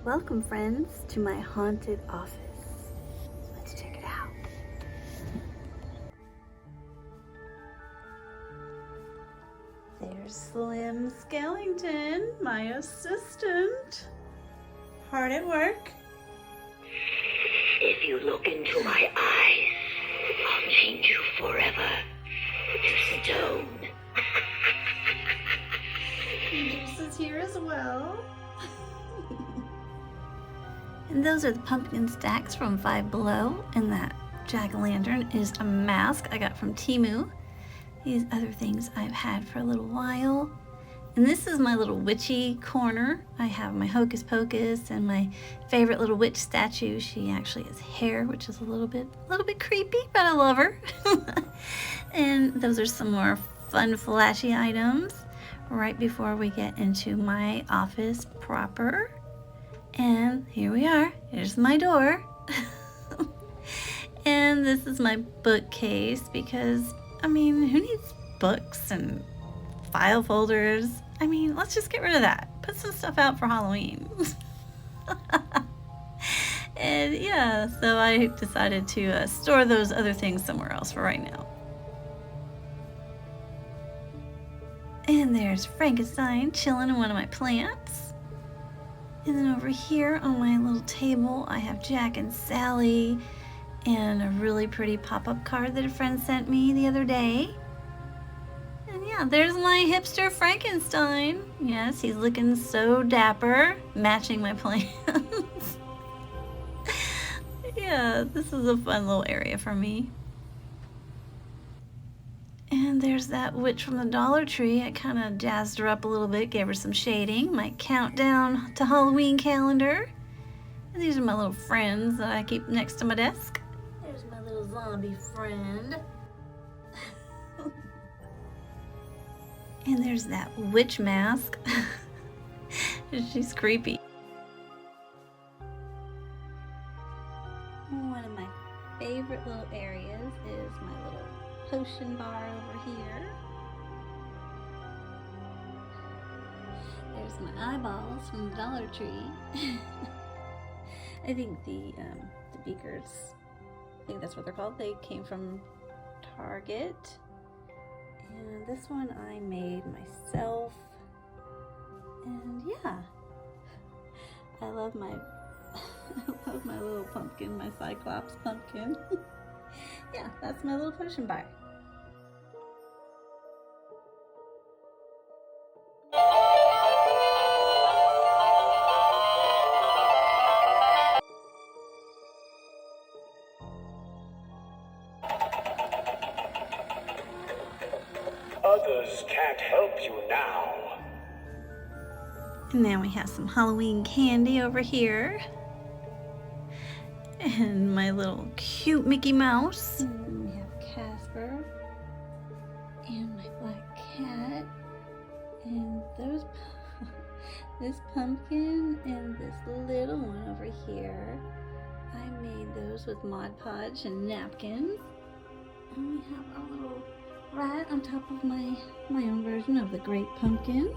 Welcome, friends, to my haunted office. Let's check it out. There's Slim Skellington, my assistant. Hard at work. If you look into my eyes, I'll change you forever to stone. Juice is here as well. And those are the pumpkin stacks from Five Below, and that jack-o'-lantern is a mask I got from Temu. These other things I've had for a little while. And this is my little witchy corner. I have my Hocus Pocus and my favorite little witch statue. She actually has hair, which is a little bit creepy, but I love her. And those are some more fun, flashy items right before we get into my office proper. And here we are. Here's my door. And this is my bookcase because, I mean, who needs books and file folders? I mean, let's just get rid of that. Put some stuff out for Halloween. And yeah, so I decided to store those other things somewhere else for right now. And there's Frankenstein chilling in one of my plants. And then over here on my little table, I have Jack and Sally and a really pretty pop-up card that a friend sent me the other day. And yeah, there's my hipster Frankenstein. Yes, he's looking so dapper, matching my plants. Yeah, this is a fun little area for me. And there's that witch from the Dollar Tree. I kind of jazzed her up a little bit, gave her some shading. My countdown to Halloween calendar. And these are my little friends that I keep next to my desk. There's my little zombie friend. And there's that witch mask. She's creepy. One of my favorite little areas is my little potion bar over here. There's my eyeballs from the Dollar Tree. I think the beakers, I think that's what they're called. They came from Target. And this one I made myself. And yeah, I love my little pumpkin, my Cyclops pumpkin. Yeah, that's my little potion bar. Others can't help you now. And now we have some Halloween candy over here. And my little cute Mickey Mouse. And we have Casper. And my black cat. And those, this pumpkin and this little one over here. I made those with Mod Podge and napkins. And we have our little rat on top of my own version of the Great Pumpkin.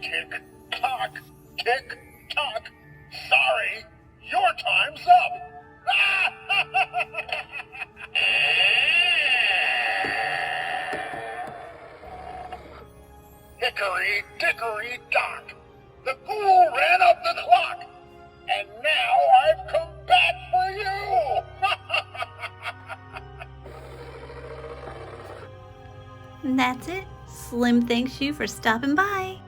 Tick tock, tick tock. Sorry, your time's up. Hickory dickory dock. The fool ran up the clock, and now I've come back for you. And that's it. Slim thanks you for stopping by.